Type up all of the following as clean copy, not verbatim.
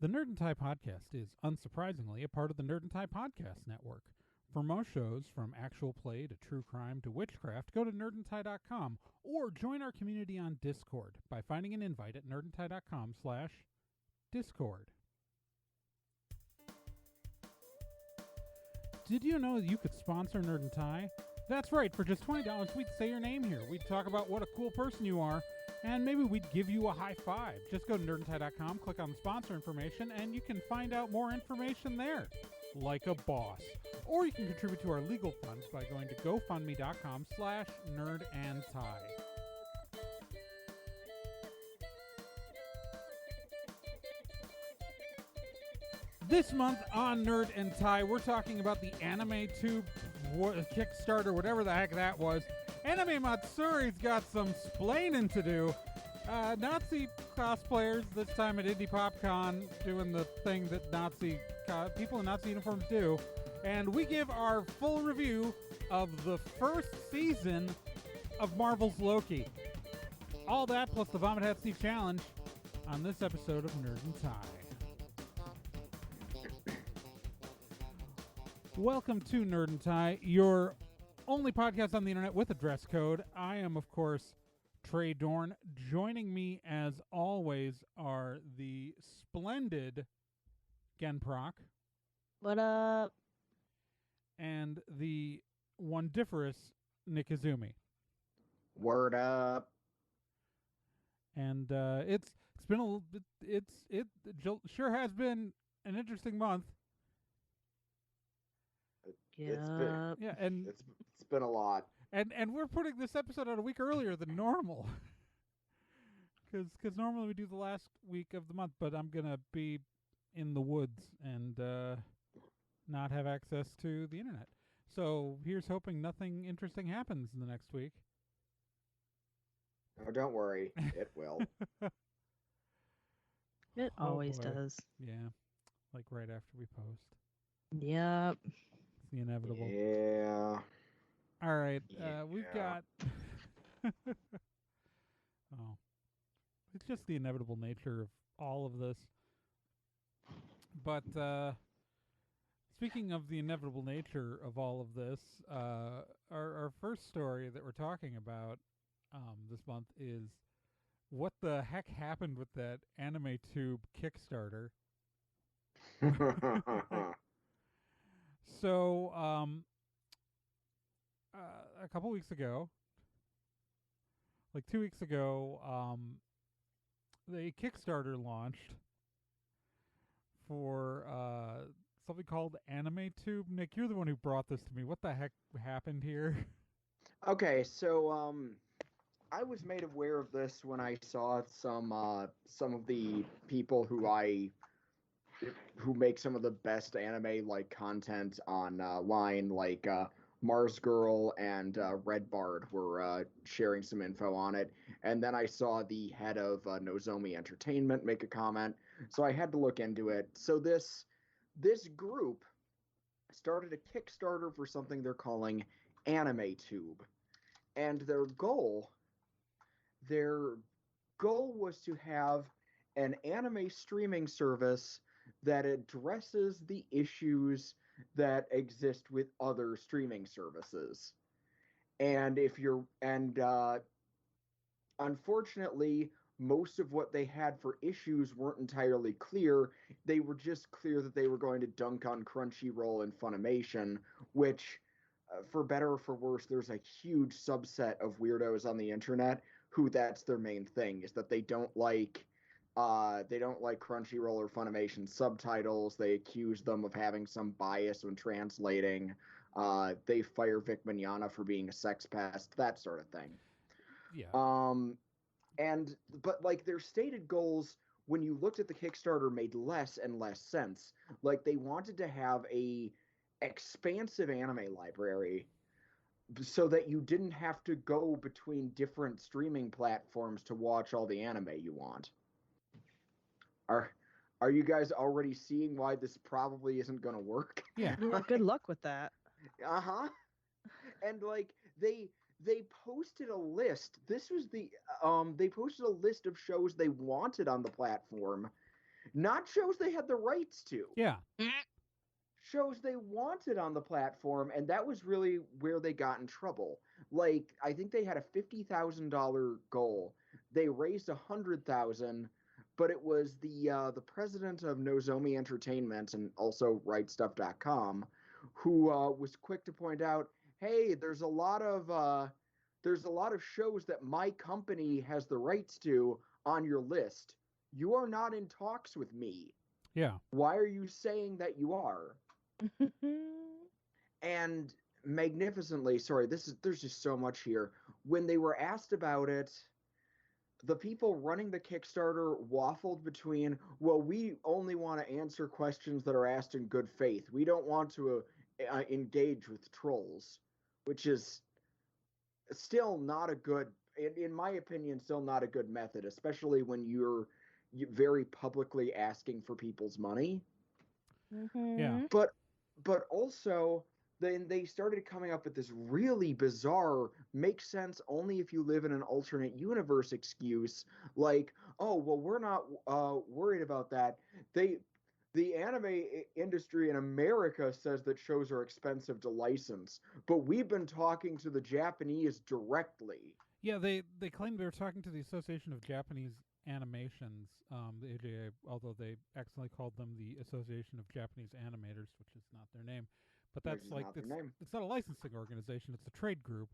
The Nerd and Tie podcast is, unsurprisingly, a part of the Nerd and Tie podcast network. For most shows, from actual play to true crime to witchcraft, go to nerdandtie.com or join our community on Discord by finding an invite at nerdandtie.com/discord. Did you know that you could sponsor Nerd and Tie? That's right, for just $20 we'd say your name here. We'd talk about what a cool person you are, and maybe we'd give you a high five. Just go to nerdandtie.com, click on the sponsor information, and you can find out more information there, like a boss. Or you can contribute to our legal funds by going to gofundme.com/nerdandtie. This month on Nerd and Tie, we're talking about the AnimeTube Kickstarter, whatever the heck that was. Anime Matsuri's got some splaining to do. Nazi cosplayers, this time at IndyPopCon, doing the thing that people in Nazi uniforms do. And we give our full review of the first season of Marvel's Loki. All that plus the Vomit Hat Steve Challenge on this episode of Nerd and Tie. Welcome to Nerd and Tie, your only podcast on the internet with a dress code. I am, of course, Trey Dorn. Joining me, as always, are the splendid Genproc. What up? And the wondiferous Nick Izumi. Word up. And it sure has been an interesting month. It's been a lot. And we're putting this episode out a week earlier than normal. Because normally we do the last week of the month, but I'm going to be in the woods and not have access to the internet. So here's hoping nothing interesting happens in the next week. Oh, don't worry. It will. It always does. Yeah. Like right after we post. Yep. The inevitable. Yeah. All right. Yeah. We've got... oh. It's just the inevitable nature of all of this. But speaking of the inevitable nature of all of this, our first story that we're talking about this month is what the heck happened with that AnimeTube Kickstarter. So, a couple weeks ago, like 2 weeks ago, the Kickstarter launched for something called AnimeTube. Nick, you're the one who brought this to me. What the heck happened here? Okay, so I was made aware of this when I saw some of the people who make some of the best anime like content online, like Mars Girl and Red Bard were sharing some info on it, and then I saw the head of Nozomi Entertainment make a comment, so I had to look into it. So this group started a Kickstarter for something they're calling AnimeTube, and their goal was to have an anime streaming service that addresses the issues that exist with other streaming services. And unfortunately, most of what they had for issues weren't entirely clear. They were just clear that they were going to dunk on Crunchyroll and Funimation, which, for better or for worse, there's a huge subset of weirdos on the internet who that's their main thing, is that they don't like Crunchyroll or Funimation subtitles. They accuse them of having some bias when translating. They fire Vic Mignogna for being a sex pest, that sort of thing. Yeah. But like their stated goals, when you looked at the Kickstarter, made less and less sense. Like they wanted to have a expansive anime library so that you didn't have to go between different streaming platforms to watch all the anime you want. Are you guys already seeing why this probably isn't going to work? Yeah. Well, good luck with that. Uh-huh. And like they posted a list. This was they posted a list of shows they wanted on the platform, Not shows they had the rights to. Yeah. Shows they wanted on the platform, and that was really where they got in trouble. Like, I think they had a $50,000 goal. They raised $100,000, but it was the president of Nozomi Entertainment and also WriteStuff.com who was quick to point out, hey, there's a lot of shows that my company has the rights to on your list. You are not in talks with me. Yeah. Why are you saying that you are? And magnificently, sorry, there's just so much here. When they were asked about it, the people running the Kickstarter waffled between, well, we only want to answer questions that are asked in good faith. We don't want to engage with trolls, which is still not a good, in my opinion, still not a good method, especially when you're very publicly asking for people's money. Yeah. But also, then they started coming up with this really bizarre, makes sense only if you live in an alternate universe excuse, like, oh, well, we're not worried about that. The anime industry in America says that shows are expensive to license, but we've been talking to the Japanese directly. Yeah, they claimed they were talking to the Association of Japanese Animations, the AJA, although they accidentally called them the Association of Japanese Animators, which is not their name. But that's like it's not a licensing organization; it's a trade group.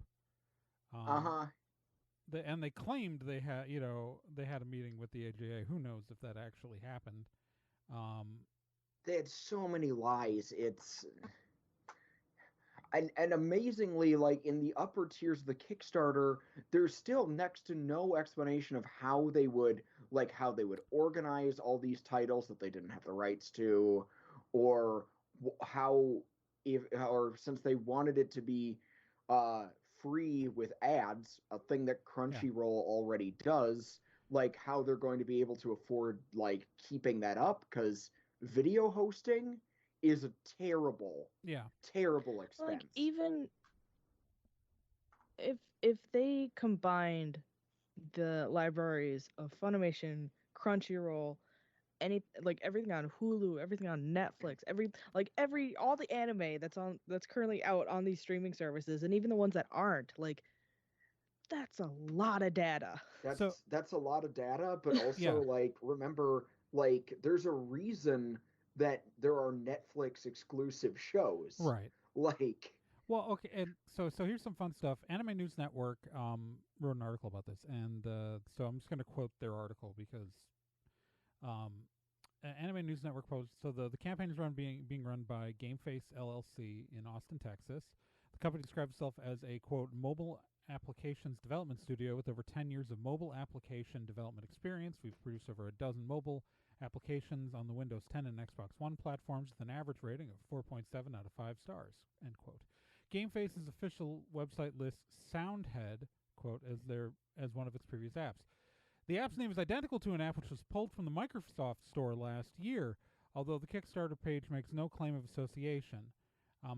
And they claimed they had a meeting with the AJA. Who knows if that actually happened? They had so many lies. And amazingly, like in the upper tiers of the Kickstarter, there's still next to no explanation of how they would organize all these titles that they didn't have the rights to, or since they wanted it to be free with ads, a thing that Crunchyroll already does, like how they're going to be able to afford like keeping that up, because video hosting is a terrible expense. Like, even if they combined the libraries of Funimation, Crunchyroll, everything on Hulu, everything on Netflix, all the anime that's currently out on these streaming services, and even the ones that aren't, like, that's a lot of data. That's a lot of data, but also like, remember, like, there's a reason that there are Netflix exclusive shows. Right. Like, well, okay, and so here's some fun stuff. Anime News Network wrote an article about this, and so I'm just going to quote their article because Anime News Network posts. So the campaign is being run by GameFace LLC in Austin, Texas. The company describes itself as a, quote, mobile applications development studio with over 10 years of mobile application development experience. We've produced over a dozen mobile applications on the Windows 10 and Xbox One platforms with an average rating of 4.7 out of 5 stars, end quote. GameFace's official website lists Soundhead, quote, as one of its previous apps. The app's name is identical to an app which was pulled from the Microsoft Store last year, although the Kickstarter page makes no claim of association.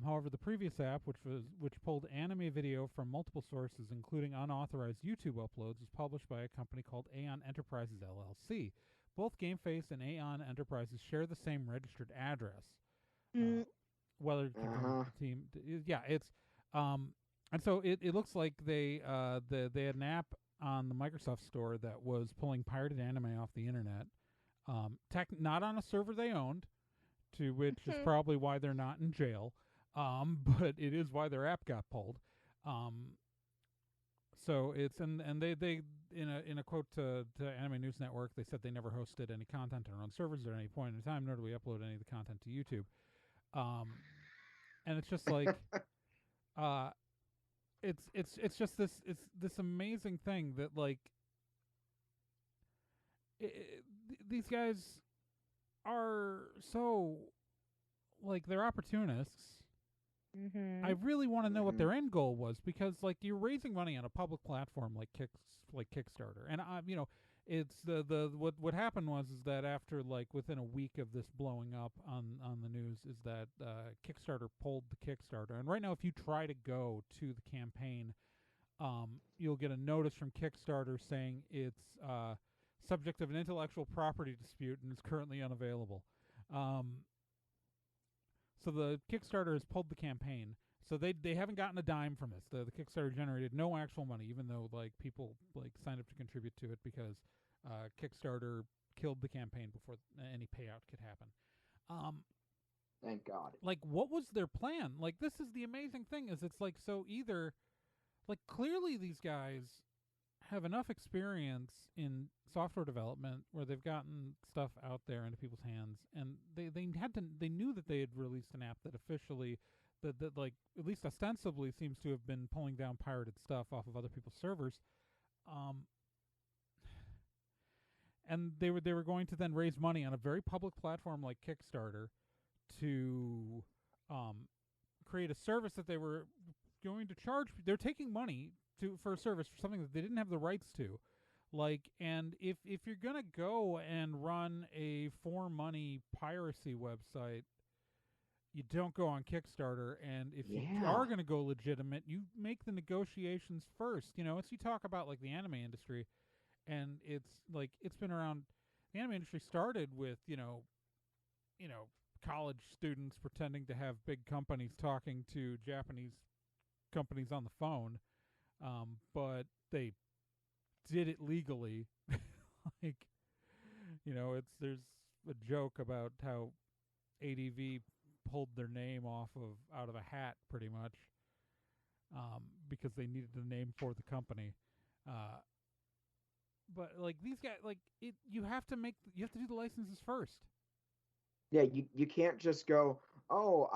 However, the previous app, which pulled anime video from multiple sources, including unauthorized YouTube uploads, was published by a company called Aeon Enterprises LLC. Both GameFace and Aeon Enterprises share the same registered address. Whether team, it's and so it looks like they had an app on the Microsoft Store that was pulling pirated anime off the internet, not on a server they owned, to which is probably why they're not in jail. But it is why their app got pulled. So it's and they in a quote to Anime News Network, they said they never hosted any content on their own servers at any point in time, nor do we upload any of the content to YouTube. And it's just like, it's just this amazing thing that like these guys are so like they're opportunists. I really want to know what their end goal was, because like you're raising money on a public platform like Kickstarter, and it's what happened was is that after like within a week of this blowing up on the news is that Kickstarter pulled the Kickstarter, and right now if you try to go to the campaign, you'll get a notice from Kickstarter saying it's subject of an intellectual property dispute and is currently unavailable. So the Kickstarter has pulled the campaign. So they haven't gotten a dime from this. The Kickstarter generated no actual money, even though like people like signed up to contribute to it because Kickstarter killed the campaign before any payout could happen. Thank God. Like, what was their plan? Like, this is the amazing thing is it's like, so either, like, clearly these guys have enough experience in software development where they've gotten stuff out there into people's hands, and they knew that they had released an app that officially, that like, at least ostensibly seems to have been pulling down pirated stuff off of other people's servers. And they were going to then raise money on a very public platform like Kickstarter to create a service that they were going to charge. They're taking money for a service for something that they didn't have the rights to. Like, and if you're gonna go and run a for money piracy website, you don't go on Kickstarter. And if you are gonna go legitimate, you make the negotiations first. You know, it's, you talk about like the anime industry, and it's like, it's been around. The anime industry started with you know college students pretending to have big companies talking to Japanese companies on the phone, but they did it legally. Like, you know, there's a joke about how ADV pulled their name out of a hat pretty much, because they needed a name for the company. But like these guys, like you have to do the licenses first. Yeah, you can't just go, oh,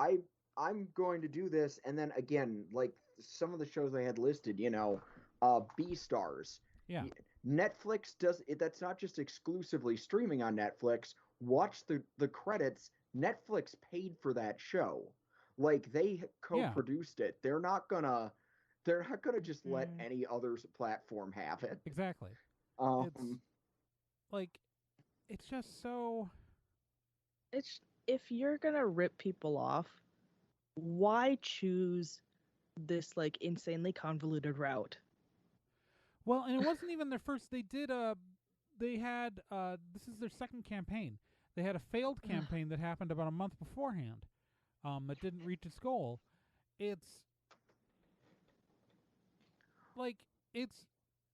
I'm going to do this, and then again, like some of the shows I had listed, B-Stars. Yeah. Netflix does it. That's not just exclusively streaming on Netflix. Watch the credits. Netflix paid for that show. Like, they co-produced it. They're not gonna just let any other platform have it. Exactly. It's just so. It's, if you're gonna rip people off, why choose this like insanely convoluted route? Well, and it wasn't even their first. They had this is their second campaign. They had a failed campaign that happened about a month beforehand, that didn't reach its goal. It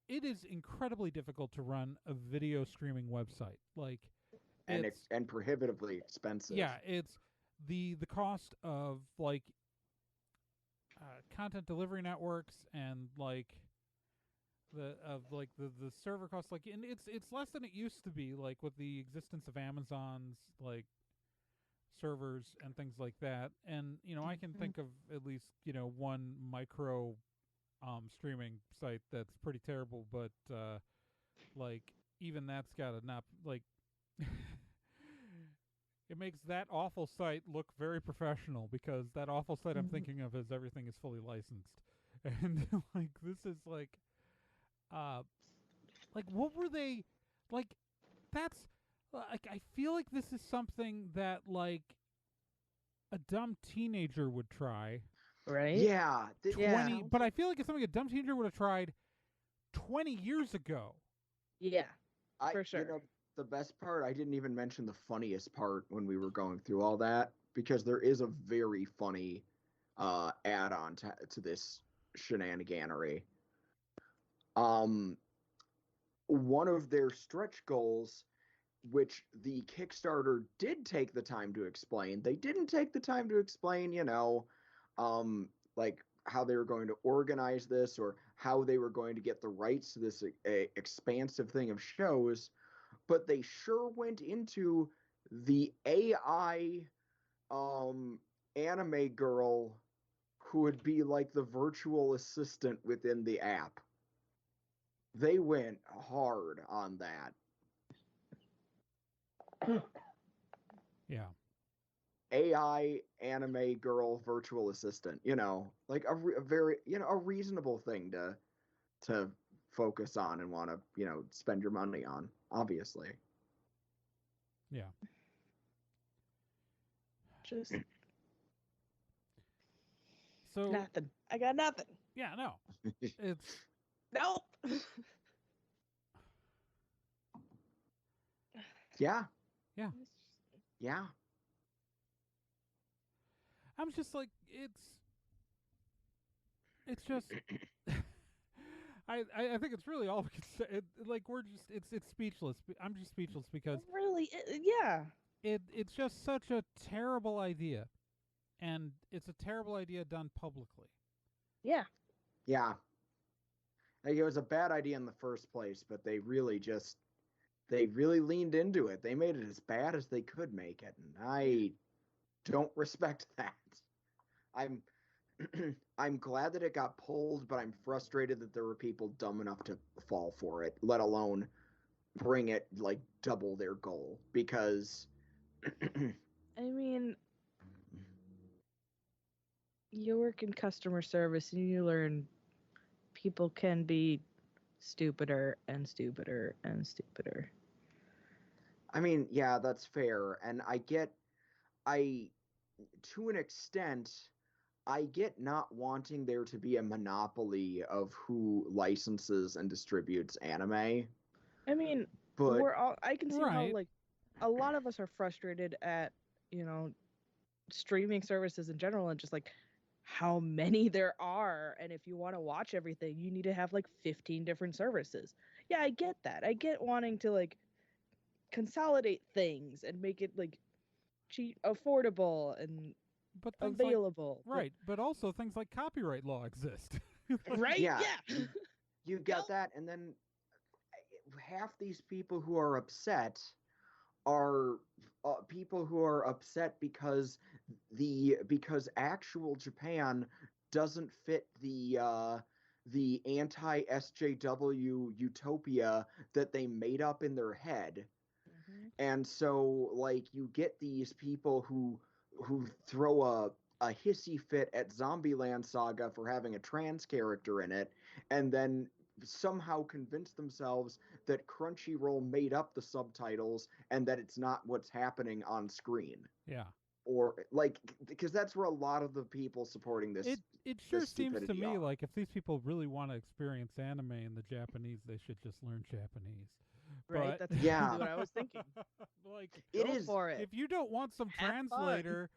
is incredibly difficult to run a video streaming website. Like, and prohibitively expensive. Yeah, it's the cost of like content delivery networks and like the server costs, like, and it's less than it used to be, like with the existence of Amazon's like servers and things like that. And I can think of at least one micro streaming site that's pretty terrible, but like even that's got enough, like it makes that awful site look very professional, because that awful site I'm thinking of is everything is fully licensed. And like this is like what were they like? That's like, I feel like this is something that like a dumb teenager would try. Right? Yeah. 20, but I feel like it's something a dumb teenager would have tried 20 years ago. Yeah, for sure. The best part, I didn't even mention the funniest part when we were going through all that, because there is a very funny add-on to this shenaniganery. One of their stretch goals, which the Kickstarter did take the time to explain, they didn't take the time to explain, like how they were going to organize this or how they were going to get the rights to this expansive thing of shows, but they sure went into the AI anime girl who would be like the virtual assistant within the app. They went hard on that. Yeah. AI anime girl virtual assistant, like a very, a reasonable thing to focus on and want to, spend your money on, obviously. Yeah. Just so nothing. I got nothing. Yeah, no. It's nope. Yeah. Yeah. Yeah. I'm just like, it's just, I think it's really all we can say. Like, we're just, it's speechless. I'm just speechless because Really, yeah. it's just such a terrible idea, and it's a terrible idea done publicly. Yeah. Yeah. Like, it was a bad idea in the first place, but they really leaned into it. They made it as bad as they could make it, and I don't respect that. I'm I'm glad that it got pulled, but I'm frustrated that there were people dumb enough to fall for it, let alone bring it like double their goal. Because I mean, you work in customer service and you learn people can be stupider and stupider and stupider. I mean, yeah, that's fair, and to an extent, I get not wanting there to be a monopoly of who licenses and distributes anime, I mean, but I can see how, like, a lot of us are frustrated at, streaming services in general and just like how many there are. And if you want to watch everything, you need to have like 15 different services. Yeah, I get that. I get wanting to like consolidate things and make it like cheap, affordable, and available. Right, but also things like copyright law exist. Right? Yeah. You get that, and then half these people who are upset are people who are upset because actual Japan doesn't fit the anti SJW utopia that they made up in their head. Mm-hmm. And so, like, you get these people who throw a hissy fit at Zombieland Saga for having a trans character in it, and then somehow convince themselves that Crunchyroll made up the subtitles and that it's not what's happening on screen. Yeah. Or, like, because that's where a lot of the people supporting this it sure seems to me like if these people really want to experience anime in the Japanese, they should just learn Japanese. Right, but, that's exactly what I was thinking. Like, go for it. If you don't want some translator,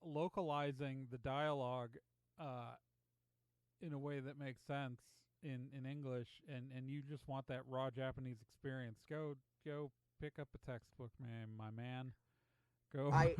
localizing the dialogue in a way that makes sense in English, and you just want that raw Japanese experience, go pick up a textbook, my man. Go. I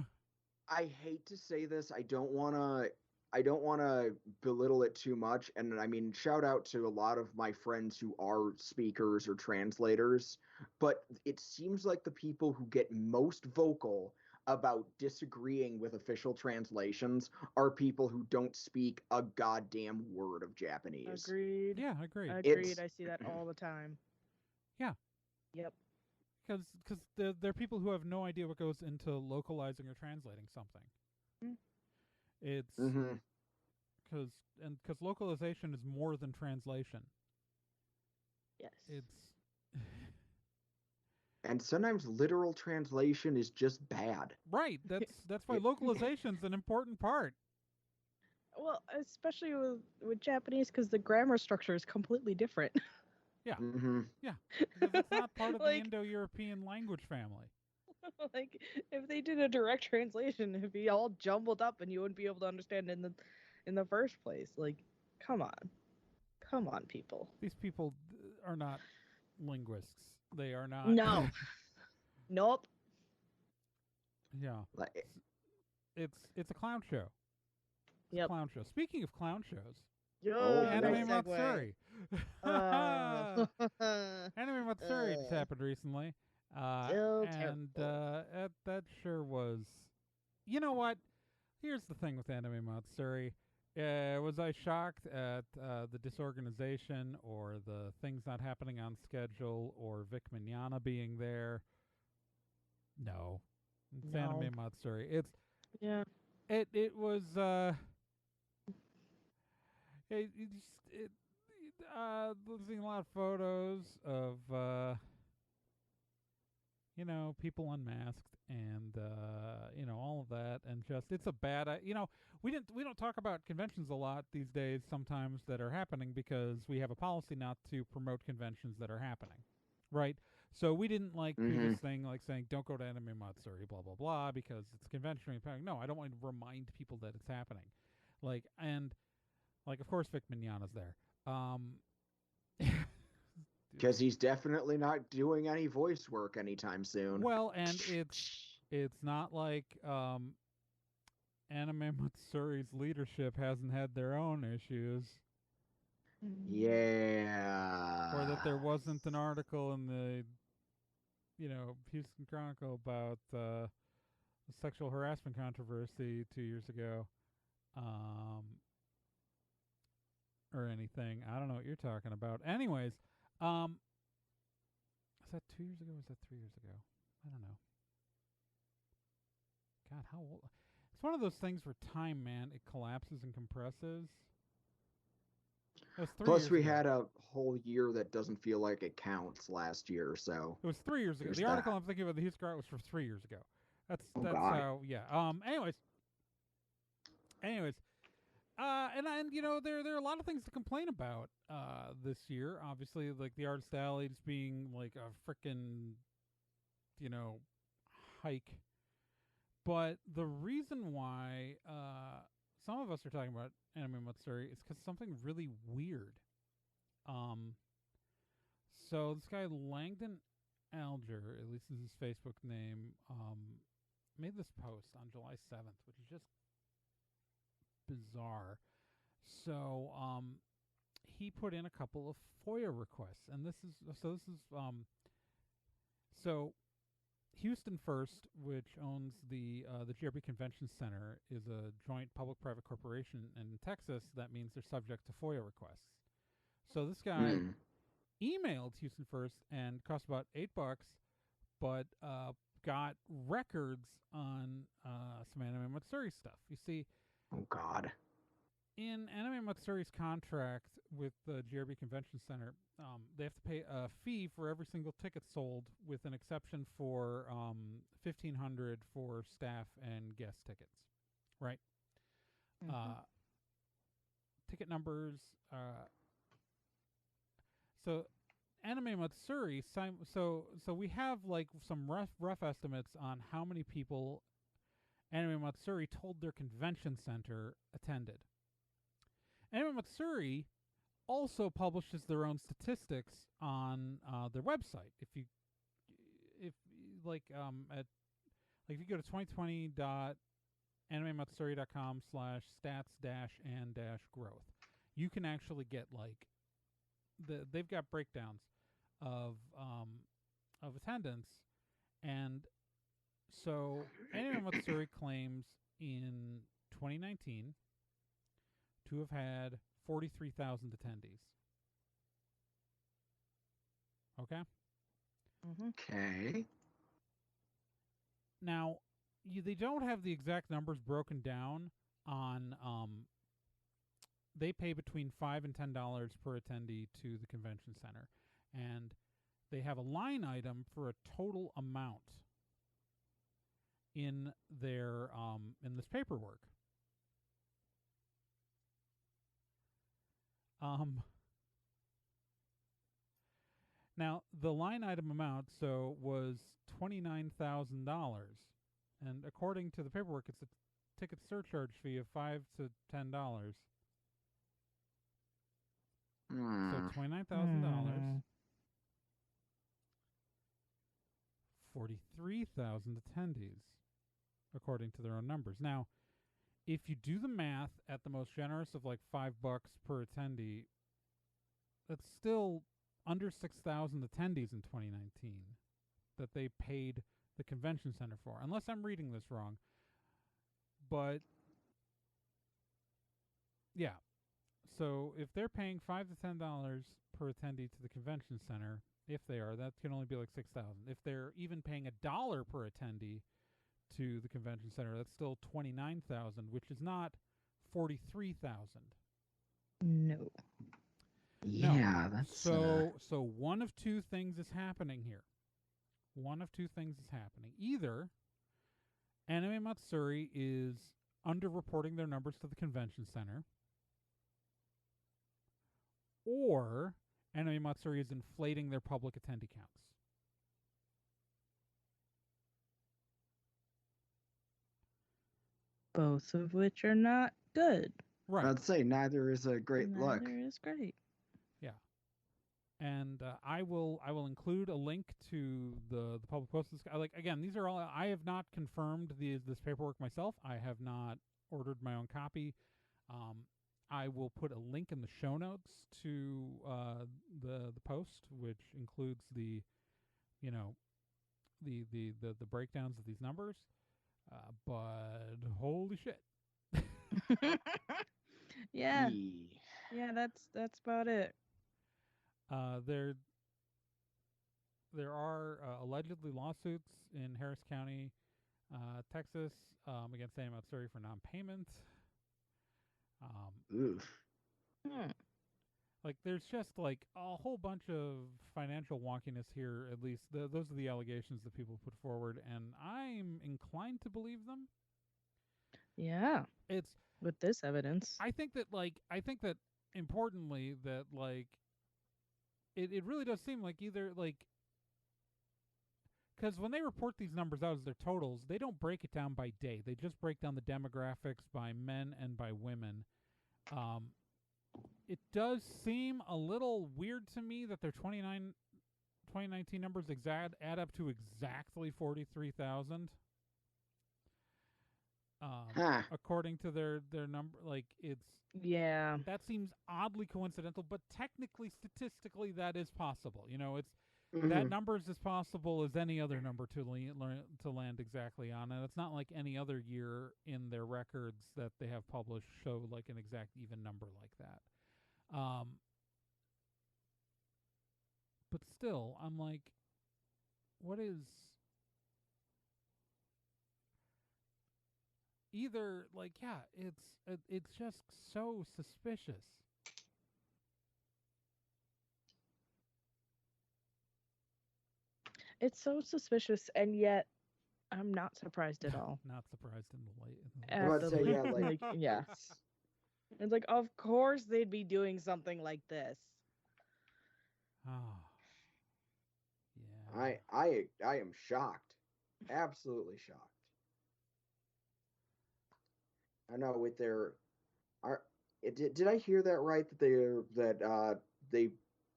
hate to say this. I don't want to belittle it too much, and I mean, shout out to a lot of my friends who are speakers or translators, but it seems like the people who get most vocal about disagreeing with official translations are people who don't speak a goddamn word of Japanese. Agreed. Yeah, agreed. I see that all the time. Yeah. Yep. Because they're people who have no idea what goes into localizing or translating something. Mm. It's because localization is more than translation. Yes. And sometimes literal translation is just bad. Right. That's why localization's an important part. Well, especially with Japanese, because the grammar structure is completely different. Yeah. Mm-hmm. Yeah. Because it's not part of the Indo-European language family. Like, if they did a direct translation, it'd be all jumbled up and you wouldn't be able to understand in the first place. Like, come on, people. These people are not linguists. They are not. No. Nope. Yeah. It's a clown show. Yep. Clown show. Speaking of clown shows. Anime Matsuri. Anime Matsuri just happened recently. And that sure was. You know what? Here's the thing with Anime Matsuri. Was I shocked at the disorganization or the things not happening on schedule or Vic Mignogna being there? No. It's Anime Matsuri. It was seeing a lot of photos of people unmasked and all of that, and just it's a bad we don't talk about conventions a lot these days sometimes that are happening because we have a policy not to promote conventions that are happening, right? So we didn't like do Mhm. this thing like saying don't go to Anime Matsuri, blah blah blah, because it's conventionally impacting. No, I don't want to remind people that it's happening. Like and like of course Vic Mignogna's there. Because he's definitely not doing any voice work anytime soon. Well, and it's not like Anime Matsuri's leadership hasn't had their own issues. Yeah. Or that there wasn't an article in the Houston Chronicle about the sexual harassment controversy 2 years ago. Or anything. I don't know what you're talking about. Anyways, is that 2 years ago or was that 3 years ago? I don't know. God, how old? It's one of those things where time, man, it collapses and compresses. It was 3 Plus, years we ago. had a whole year that doesn't feel like it counts last year, so. It was 3 years ago. There's The article that. I'm thinking about, the Houston Chronicle, was from 3 years ago. That's Oh, God. how. Yeah. Anyways. And there are a lot of things to complain about this year. Obviously, like the artist alley just being like a frickin' hike. But the reason why some of us are talking about Anime Matsuri is because something really weird. So this guy Langdon Alger, at least is his Facebook name, made this post on July 7th, which is just bizarre. So he put in a couple of FOIA requests, and this is Houston First, which owns the GRB Convention Center, is a joint public-private corporation in Texas. That means they're subject to FOIA requests. So this guy emailed Houston First and cost about $8, but got records on some Anime Matsuri stuff. You see, Oh, God. in Anime Matsuri's contract with the GRB Convention Center, they have to pay a fee for every single ticket sold, with an exception for $1,500 for staff and guest tickets. Right? Ticket numbers. So Anime Matsuri. So we have like some rough estimates on how many people Anime Matsuri told their convention center attended. Anime Matsuri also publishes their own statistics on their website. If you go to 2020.animematsuri.com/stats-and-growth, you can actually get like they've got breakdowns of attendance, and so Anime Matsuri claims in 2019 to have had 43,000 attendees. Okay? Okay. Now, they don't have the exact numbers broken down on... they pay between $5 and $10 per attendee to the convention center. And they have a line item for a total amount in their in this paperwork. Now, the line item amount was $29,000, and according to the paperwork, it's a ticket surcharge fee of $5 to $10. So $29,000, 43,000 attendees, according to their own numbers. Now, if you do the math at the most generous of like $5 per attendee, that's still under 6,000 attendees in 2019 that they paid the convention center for, unless I'm reading this wrong. But yeah, so if they're paying $5 to $10 per attendee to the convention center, if they are, that can only be like 6,000. If they're even paying $1 per attendee to the convention center, that's still 29,000, which is not 43,000. No. Yeah, that's so one of two things is happening here. Either Anime Matsuri is underreporting their numbers to the convention center, or Anime Matsuri is inflating their public attendee counts. Both of which are not good. Right. I'd say neither is a great look. Neither is great. And I will include a link to the public post. Like, again, these are all, I have not confirmed this paperwork myself. I have not ordered my own copy. I will put a link in the show notes to the post, which includes the breakdowns of these numbers. But holy shit. Yeah. Yee. Yeah, that's about it. There are allegedly lawsuits in Harris County, Texas, against Matsuri for non-payment. Oof. Like, there's just like a whole bunch of financial wonkiness here. At least those are the allegations that people put forward, and I'm inclined to believe them. Yeah. It's With this evidence. I think that importantly that like it really does seem like either like, because when they report these numbers out as their totals, they don't break it down by day. They just break down the demographics by men and by women. It does seem a little weird to me that their 2019 numbers add up to exactly 43,000. According to their number, like, it's, Yeah. that seems oddly coincidental, but technically, statistically, that is possible. It's Mhm. that number is as possible as any other number to land exactly on, and it's not like any other year in their records that they have published show like an exact even number like that. But still, I'm like, what is either like? Yeah, it's just so suspicious. It's so suspicious, and yet I'm not surprised at all. Not surprised in the light. I would say, yeah, like, yeah. It's like, of course they'd be doing something like this. Oh. Yeah. I am shocked. Absolutely shocked. I know with their did I hear that right, that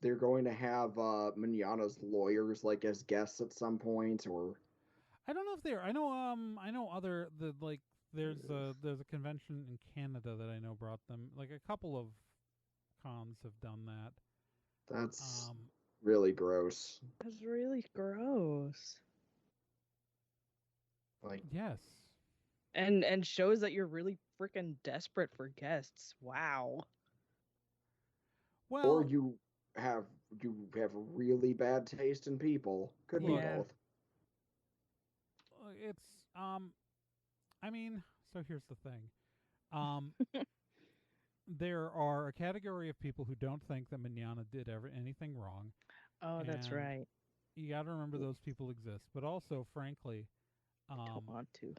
they're going to have Manana's lawyers like as guests at some point, or I don't know if they're. I know other there's a convention in Canada that I know brought them. Like, a couple of cons have done that. that's really gross. That's really gross. Like, yes. And shows that you're really freaking desperate for guests. Wow. Well, or you have really bad taste in people. Could be Yeah. both. it's I mean, so here's the thing. There are a category of people who don't think that Manana did anything wrong. Oh, that's And right. You got to remember those people exist, but also, frankly, Don't want to.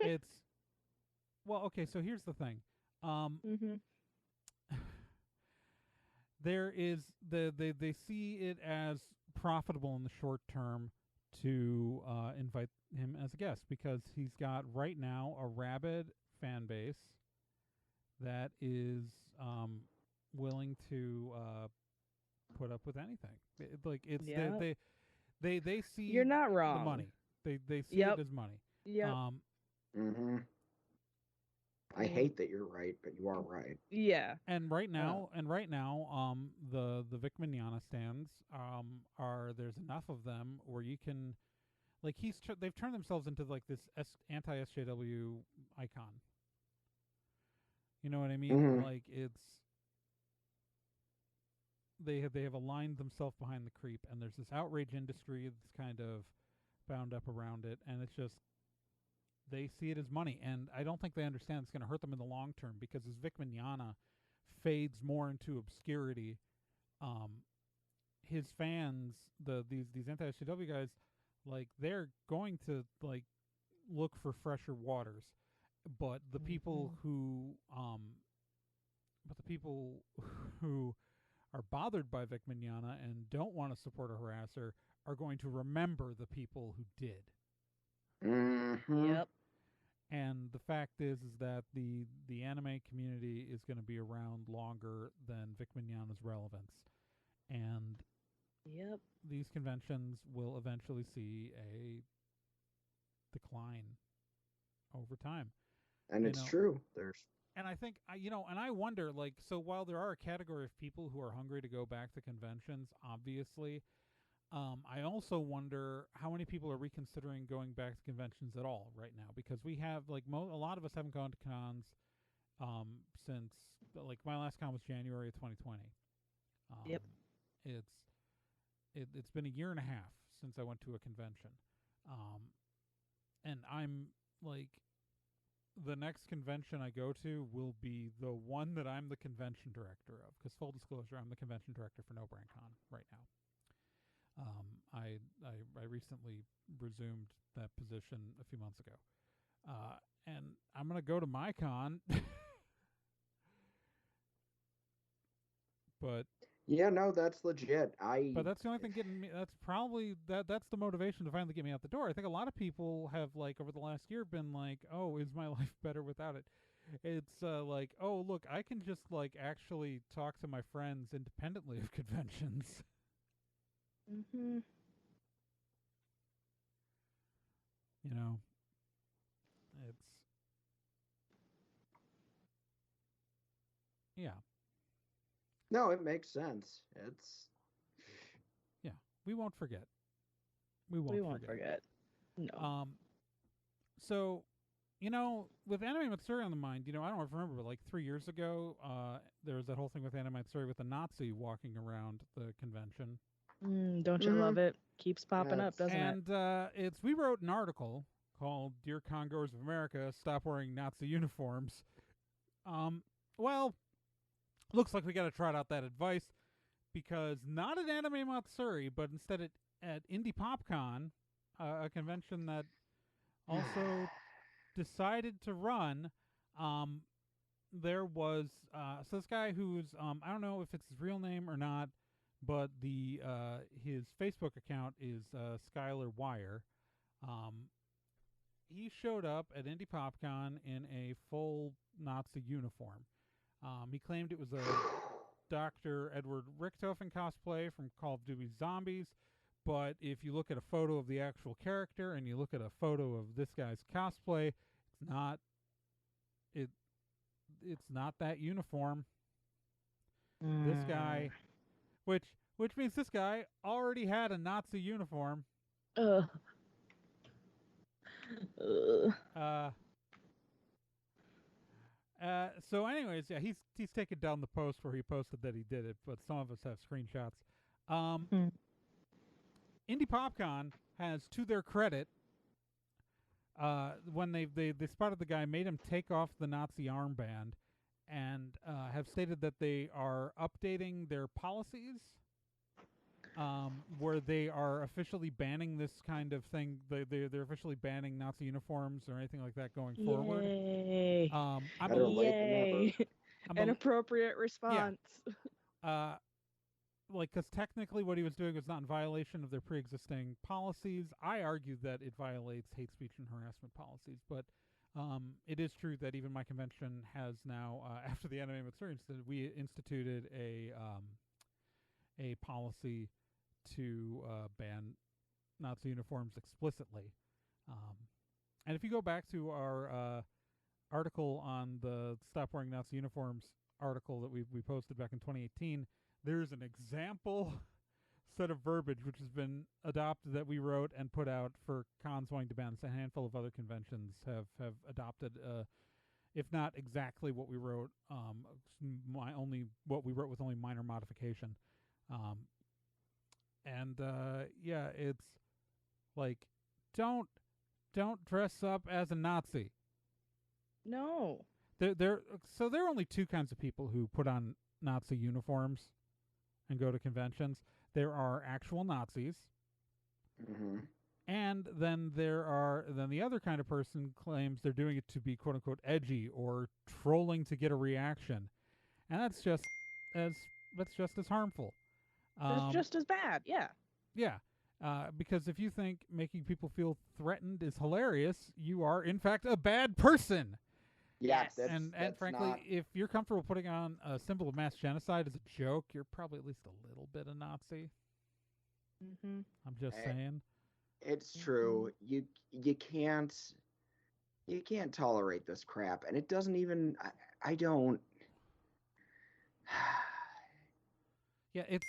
it's well, okay. So here's the thing. Mm-hmm. There is they see it as profitable in the short term to invite him as a guest, because he's got right now a rabid fan base that is willing to put up with anything. They see You're not wrong. the money. They see Yep. it as money. Yeah. Mm-hmm. I hate that you're right, but you are right. Yeah. And right now, the Vic Mignogna stands there's enough of them where you can, like, they've turned themselves into like this anti-SJW icon. You know what I mean? Mhm. Like, it's they have aligned themselves behind the creep, and there's this outrage industry that's kind of bound up around it, and it's just, they see it as money, and I don't think they understand it's going to hurt them in the long term, because as Vic Mignogna fades more into obscurity, his fans, these anti-SJW guys, like, they're going to like look for fresher waters, but the people who are bothered by Vic Mignogna and don't want to support a harasser are going to remember the people who did. Yep. And the fact is that the anime community is going to be around longer than Vic Mignogna's relevance, and Yep. these conventions will eventually see a decline over time. And You it's know, true. There's and I think and I wonder, like, so while there are a category of people who are hungry to go back to conventions, obviously, I also wonder how many people are reconsidering going back to conventions at all right now, because we have like a lot of us haven't gone to cons since, like, my last con was January of 2020. Yep. It's been a year and a half since I went to a convention, and I'm like, the next convention I go to will be the one that I'm the convention director of, because full disclosure, I'm the convention director for No Brand Con right now. I recently resumed that position a few months ago, and I'm gonna go to my con, but yeah, no, that's legit. but that's the only thing getting me. That's probably that's the motivation to finally get me out the door. I think a lot of people have, like, over the last year been like, "Oh, is my life better without it?" It's like, "Oh, look, I can just, like, actually talk to my friends independently of conventions." Mm-hmm. You know, it's yeah. No, it makes sense. It's We won't forget. We won't forget. No. So, with Anime Matsuri on the mind, I don't remember, but like 3 years ago, there was that whole thing with Anime Matsuri with the Nazi walking around the convention. Don't you love it? Keeps popping up, doesn't it? And we wrote an article called "Dear Congoers of America, Stop Wearing Nazi Uniforms." Well, looks like we got to trot out that advice, because not at Anime Matsuri, but instead at IndyPopCon, a convention that also decided to run. There was so this guy who's I don't know if it's his real name or not, but his Facebook account is Skylar Wire. He showed up at IndyPopCon in a full Nazi uniform. He claimed it was a Dr. Edward Richtofen cosplay from Call of Duty Zombies, but if you look at a photo of the actual character and you look at a photo of this guy's cosplay, it's not that uniform. This guy, which means this guy already had a Nazi uniform. Ugh. So anyways, yeah, he's taken down the post where he posted that he did it, but some of us have screenshots. IndyPopCon has, to their credit, when they spotted the guy, made him take off the Nazi armband, and have stated that they are updating their policies, where they are officially banning this kind of thing. They're officially banning Nazi uniforms or anything like that going forward. Yay. better late than Yay. An appropriate response. Because technically what he was doing was not in violation of their pre-existing policies. I argue that it violates hate speech and harassment policies, but it is true that even my convention has now, after the Anime Matsuri incident, we instituted a policy to ban Nazi uniforms explicitly. And if you go back to our article on the Stop Wearing Nazi Uniforms article that we posted back in 2018, there's an example set of verbiage which has been adopted that we wrote and put out for cons wanting to ban this. A handful of other conventions have adopted, if not exactly what we wrote, what we wrote with only minor modification. Yeah, it's like, don't dress up as a Nazi. No. There are only two kinds of people who put on Nazi uniforms and go to conventions. There are actual Nazis, and then the other kind of person claims they're doing it to be quote unquote edgy or trolling to get a reaction, and that's just as harmful. That's just as bad. Yeah. Yeah. Because if you think making people feel threatened is hilarious, you are in fact a bad person. Yeah, Yes. And frankly, not... if you're comfortable putting on a symbol of mass genocide as a joke, you're probably at least a little bit a Nazi. Mm-hmm. I'm just saying. It's true. You can't tolerate this crap, and it doesn't even. I don't. Yeah, it's.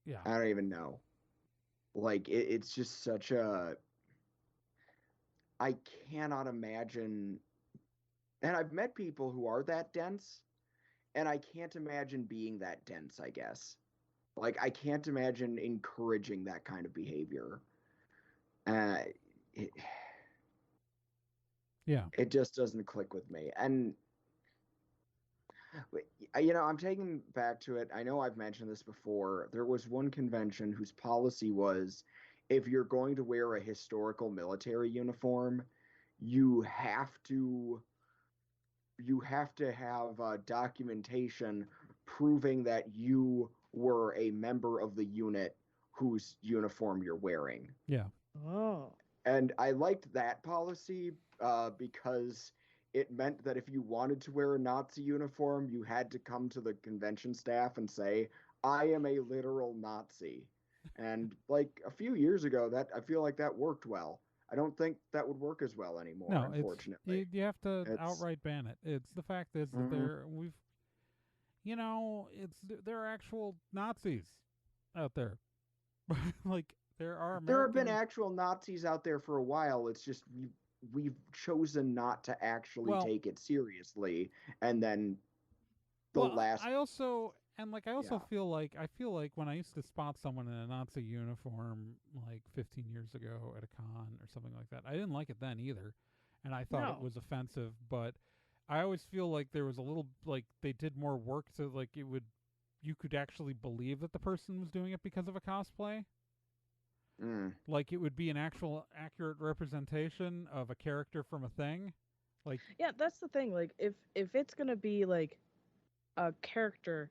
Yeah. I don't even know. Like it's just such a. I cannot imagine. And I've met people who are that dense, and I can't imagine being that dense. I guess. Like I can't imagine encouraging that kind of behavior. It, Yeah. it just doesn't click with me, and I'm taking back to it. I know I've mentioned this before. There was one convention whose policy was, if you're going to wear a historical military uniform, you have to have documentation proving that you were a member of the unit whose uniform you're wearing. Yeah. Oh. And I liked that policy because it meant that if you wanted to wear a Nazi uniform, you had to come to the convention staff and say, I am a literal Nazi. And like a few years ago, that I feel like that worked well. I don't think that would work as well anymore, No, unfortunately. you have to It's- outright ban it. It's the fact is that there are actual Nazis out there. Like there are American... There have been actual Nazis out there for a while. It's just we've chosen not to actually take it seriously, and then I also feel like when I used to spot someone in a Nazi uniform like 15 years ago at a con or something like that, I didn't like it then either, and I thought it was offensive. But I always feel like there was a little, like, they did more work to, like, you could actually believe that the person was doing it because of a cosplay. Like it would be an actual accurate representation of a character from a thing. Like, yeah, that's the thing. Like if it's gonna be like a character,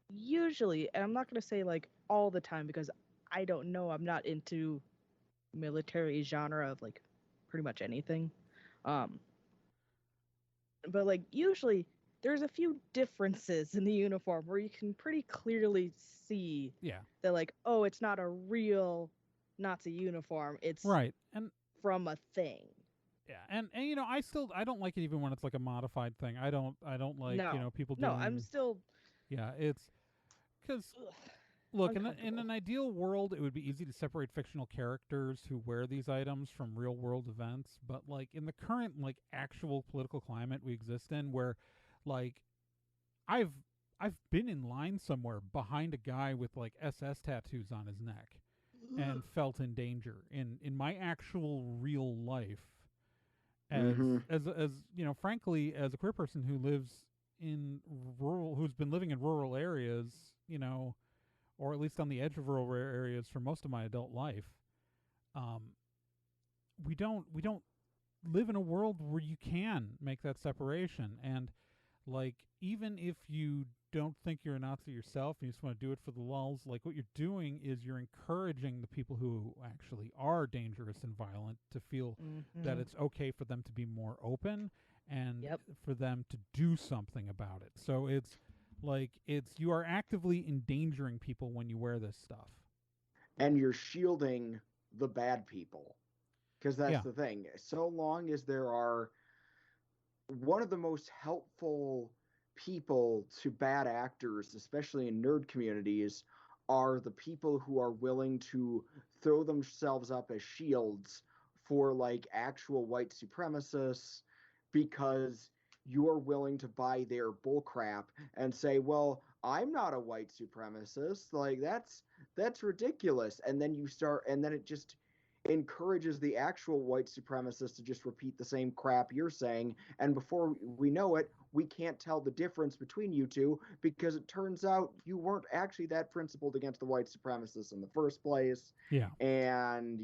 usually, and I'm not gonna say like all the time because I don't know, I'm not into military genre of like pretty much anything. But like usually there's a few differences in the uniform where you can pretty clearly see that, like, oh, it's not a real Nazi uniform. It's right. And from a thing. Yeah, and I don't like it even when it's like a modified thing. I don't like people doing. No, I'm still. Yeah, it's because look, in an ideal world, it would be easy to separate fictional characters who wear these items from real world events. But like in the current like actual political climate we exist in, where like I've been in line somewhere behind a guy with like SS tattoos on his neck and felt in danger in my actual real life. As frankly, as a queer person who lives in who's been living in rural areas, or at least on the edge of rural areas for most of my adult life, we don't live in a world where you can make that separation. And like, even if you don't think you're a Nazi yourself and you just want to do it for the lulz, like what you're doing is you're encouraging the people who actually are dangerous and violent to feel that it's okay for them to be more open and for them to do something about it. So it's like you are actively endangering people when you wear this stuff. And you're shielding the bad people. Because that's the thing. So long as there are one of the most helpful people to bad actors, especially in nerd communities, are the people who are willing to throw themselves up as shields for like actual white supremacists, because you're willing to buy their bullcrap and say, well, I'm not a white supremacist, like that's ridiculous. And then it just encourages the actual white supremacists to just repeat the same crap you're saying, and before we know it, we can't tell the difference between you two, because it turns out you weren't actually that principled against the white supremacists in the first place. And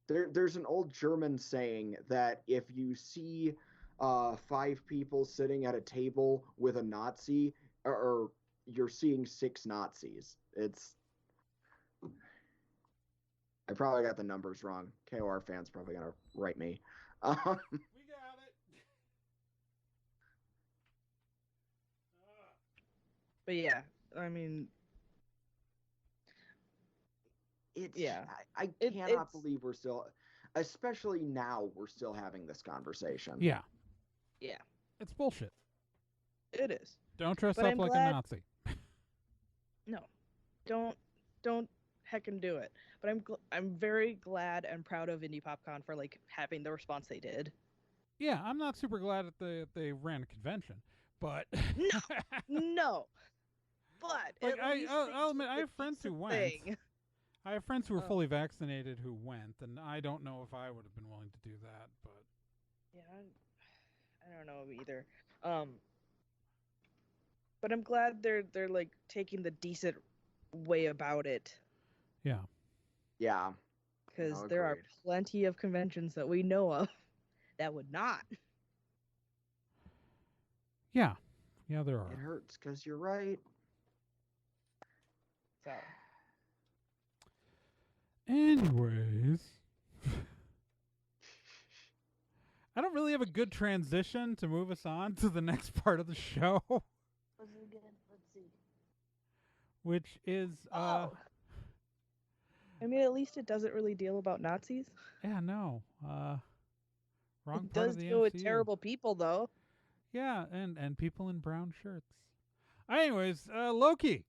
there's an old German saying that if you see 5 people sitting at a table with a Nazi, or you're seeing 6 Nazis. I probably got the numbers wrong. KOR fans probably gonna write me. We got it. But yeah, I mean, I cannot believe we're still, especially now, we're still having this conversation. Yeah. Yeah. It's bullshit. It is. Don't dress But up I'm like glad- a Nazi. No, don't heckin' do it. But I'm very glad and proud of IndyPopCon for like having the response they did. Yeah, I'm not super glad that they ran a convention, but No, but like at least I'll they admit, I did have a friends who decent went. thing. I have friends who were Oh. fully vaccinated who went, and I don't know if I would have been willing to do that. But Yeah, I don't know either. But I'm glad they're like taking the decent way about it, yeah, Yeah. because No, there are agreed. plenty of conventions that we know of that would not. yeah, there are. It hurts because you're right. So Anyways, I don't really have a good transition to move us on to the next part of the show, let's see. which is I mean, at least it doesn't really deal about Nazis. yeah, no, wrong It part does of the deal with MCU. terrible people, though. Yeah, and people in brown shirts. Anyways, Loki.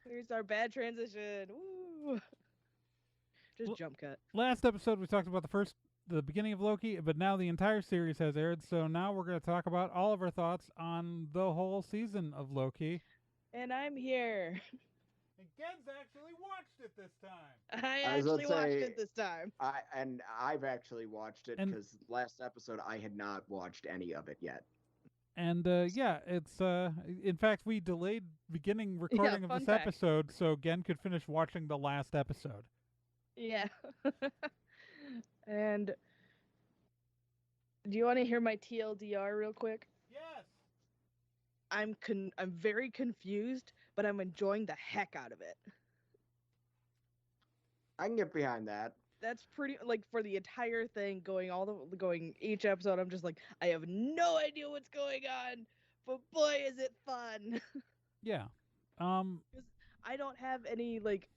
Here's our bad transition. Woo! Just Well- jump cut. Last episode we talked about the beginning of Loki, but now the entire series has aired, so now we're going to talk about all of our thoughts on the whole season of Loki. And I'm here. And Gen's actually watched it this time. I I was about actually to watched say, it this time. I've actually watched it And- because last episode I had not watched any of it yet. And yeah, it's in fact we delayed beginning recording of fun this fact. episode so Gen could finish watching the last episode. Yeah. And do you want to hear my TLDR real quick? Yes. I'm very confused, but I'm enjoying the heck out of it. I can get behind that. That's pretty like for the entire thing going each episode. I'm just like I have no idea what's going on, but boy is it fun. Yeah. I don't have any like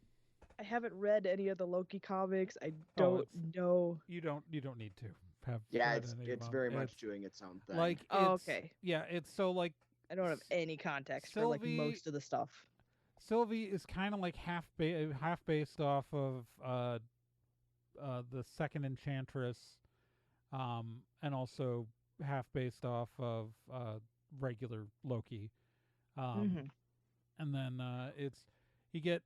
I haven't read any of the Loki comics. I Oh, don't know. You don't need to have Yeah, read it's any of it's them. very much doing its own thing. like Oh, it's- okay. Yeah, it's so like I don't have any context for like Sylvie- most of the stuff. Sylvie is kind of like half based off of the second Enchantress, and also half based off of regular Loki, Mhm. and then you get.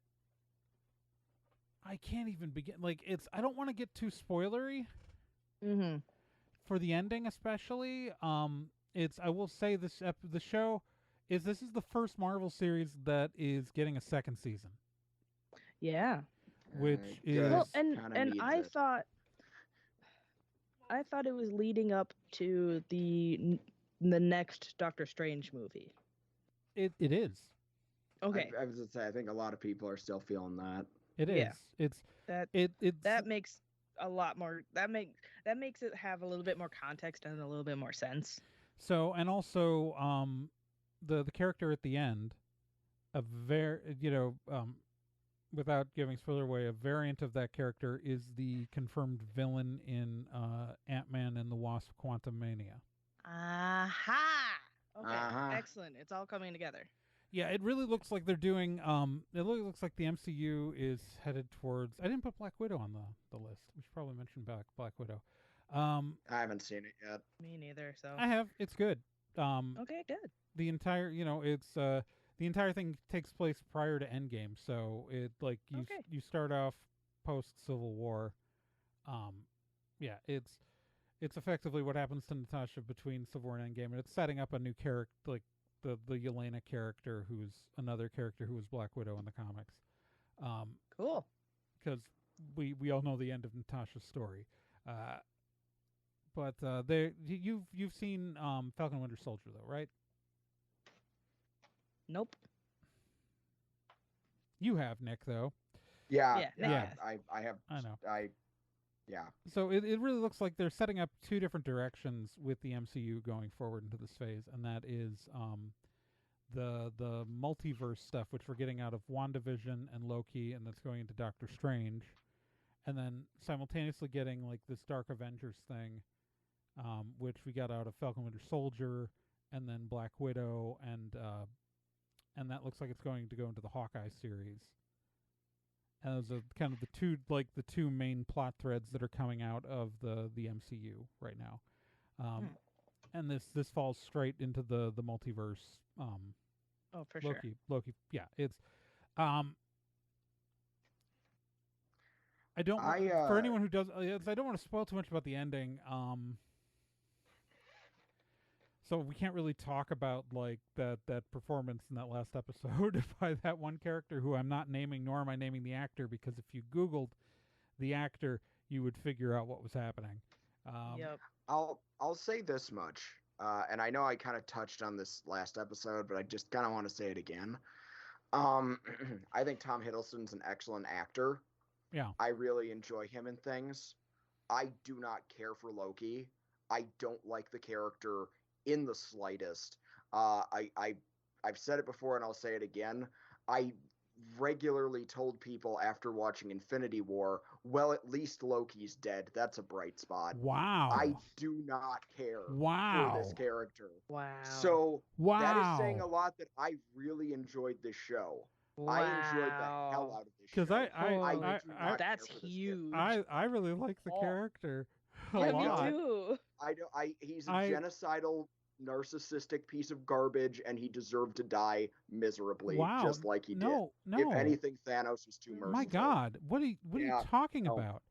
I can't even begin. Like I don't want to get too spoilery Mhm. for the ending, especially. I will say the show is the first Marvel series that is getting a second season, Yeah. which is Well, kinda and needs I it. thought it was leading up to the next Doctor Strange movie. it is. Okay. I was gonna say I think a lot of people are still feeling that. It is. Yeah. It's That that makes a lot more that makes it have a little bit more context and a little bit more sense. so, and also the character at the end, a without giving spoiler away, a variant of that character is the confirmed villain in Ant-Man and the Wasp: Quantumania. Aha. Okay. Uh-huh. Excellent. It's all coming together. Yeah, it really looks like they're doing. It really looks like the MCU is headed towards. I didn't put Black Widow on the list. We should probably mention Black Widow. I haven't seen it yet. Me neither. So. I have. It's good. Okay. Good. The entire, it's the entire thing takes place prior to Endgame, so it like Okay. you start off post Civil War. Yeah, it's effectively what happens to Natasha between Civil War and Endgame, and it's setting up a new character, like the Yelena character, who's another character who was Black Widow in the comics. Cool. Because we all know the end of Natasha's story. But you've seen Falcon Winter Soldier though, right? Nope. You have, Nick, though. Yeah, Yeah. I have. I know. Yeah. So it really looks like they're setting up two different directions with the MCU going forward into this phase, and that is the multiverse stuff, which we're getting out of WandaVision and Loki, and that's going into Doctor Strange, and then simultaneously getting like this Dark Avengers thing, which we got out of Falcon Winter Soldier, and then Black Widow, and that looks like it's going to go into the Hawkeye series. And those are kind of the two main plot threads that are coming out of the MCU right now. And this falls straight into the multiverse. Oh, for Loki, sure. Loki, yeah, it's I don't for anyone who does I don't want to spoil too much about the ending. So we can't really talk about like that performance in that last episode by that one character who I'm not naming, nor am I naming the actor, because if you Googled the actor, you would figure out what was happening. Yep. I'll say this much, and I know I kind of touched on this last episode, but I just kind of want to say it again. I think Tom Hiddleston's an excellent actor. Yeah. I really enjoy him in things. I do not care for Loki. I don't like the character in the slightest. I've said it before and I'll say it again. I regularly told people after watching Infinity War, well, at least Loki's dead. That's a bright spot. Wow. I do not care for this character. Wow. So that is saying a lot that I really enjoyed this show. Wow. I enjoyed the hell out of this show. Because I that's huge. I really like the character a yeah, lot. me too. He's a genocidal, narcissistic piece of garbage, and he deserved to die miserably, just like he did. No. If anything, Thanos was too merciful. My God, what are you talking about?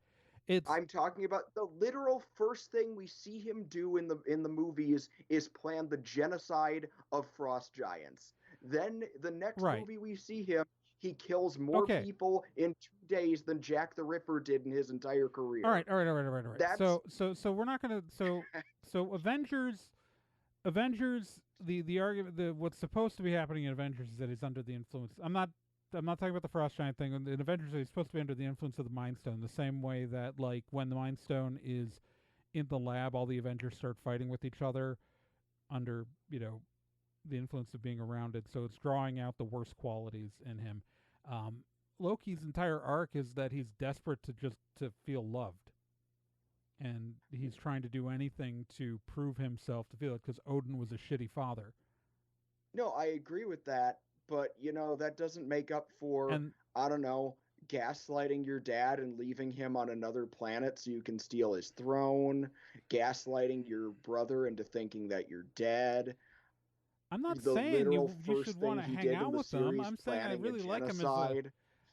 I'm talking about the literal first thing we see him do in the movies is plan the genocide of frost giants. Then the next movie we see him, he kills more people in 2 days than Jack the Ripper did in his entire career. All right. So we're not gonna. So Avengers. The argument. What's supposed to be happening in Avengers is that he's under the influence. I'm not talking about the Frost Giant thing. In Avengers, he's supposed to be under the influence of the Mind Stone. The same way that like when the Mind Stone is in the lab, all the Avengers start fighting with each other under the influence of being around it. So it's drawing out the worst qualities in him. Loki's entire arc is that he's desperate to feel loved, and he's trying to do anything to prove himself to feel it because Odin was a shitty father. No, I agree with that, but that doesn't make up for I don't know, gaslighting your dad and leaving him on another planet so you can steal his throne, gaslighting your brother into thinking that you're dead. I'm not saying you should want to hang out with him. I'm saying I really like him as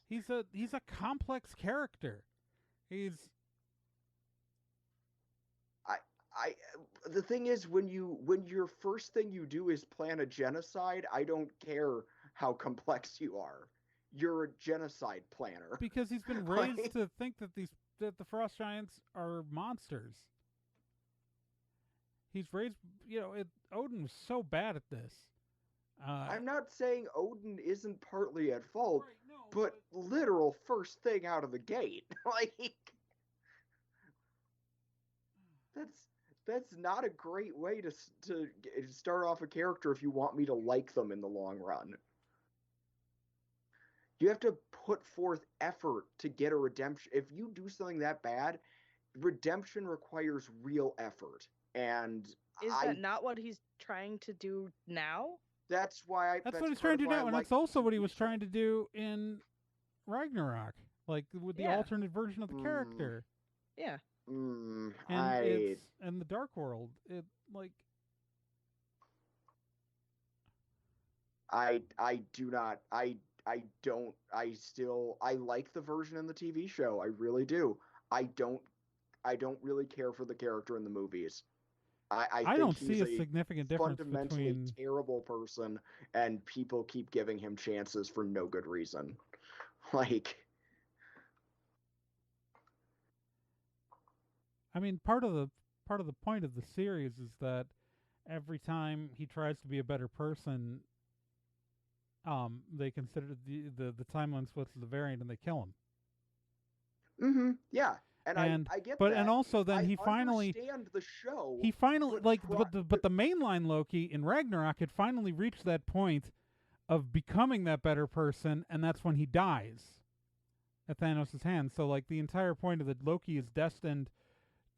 he's a complex character. The thing is, when your first thing you do is plan a genocide, I don't care how complex you are. You're a genocide planner. Because he's been raised to think that the Frost Giants are monsters. He's raised, Odin was so bad at this. I'm not saying Odin isn't partly at fault, but literal first thing out of the gate, that's not a great way to start off a character if you want me to like them in the long run. You have to put forth effort to get a redemption. If you do something that bad, redemption requires real effort. And is that not what he's trying to do now? That's why that's what he's trying to do now, and that's also what he was trying to do in Ragnarok, like with the alternate version of the character. Yeah. And the Dark World, I like the version in the TV show. I really do. I don't really care for the character in the movies. I don't see a significant difference fundamentally between terrible person, and people keep giving him chances for no good reason. I mean, part of part of the point of the series is that every time he tries to be a better person, they consider the timeline splits as the variant and they kill him. Mm-hmm. Yeah. And I get that. And also then he finally understand the show. He finally but the mainline Loki in Ragnarok had finally reached that point of becoming that better person, and that's when he dies at Thanos' hands. So like the entire point of the Loki is destined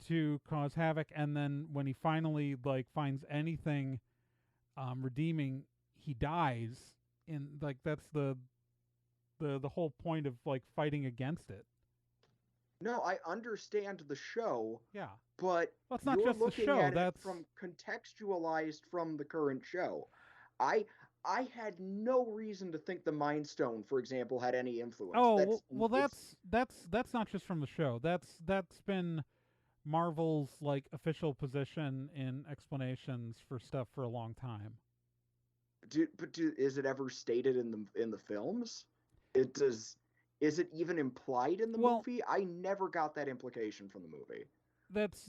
to cause havoc, and then when he finally like finds anything redeeming, he dies. In like that's the whole point of like fighting against it. No, I understand the show. Yeah. But well, it's not you're just the looking show. at That's it from contextualized from the current show. I had no reason to think the Mind Stone, for example, had any influence. Oh, that's not just from the show. That's been Marvel's like official position in explanations for stuff for a long time. Is it ever stated in the films? Is it even implied in the movie? I never got that implication from the movie.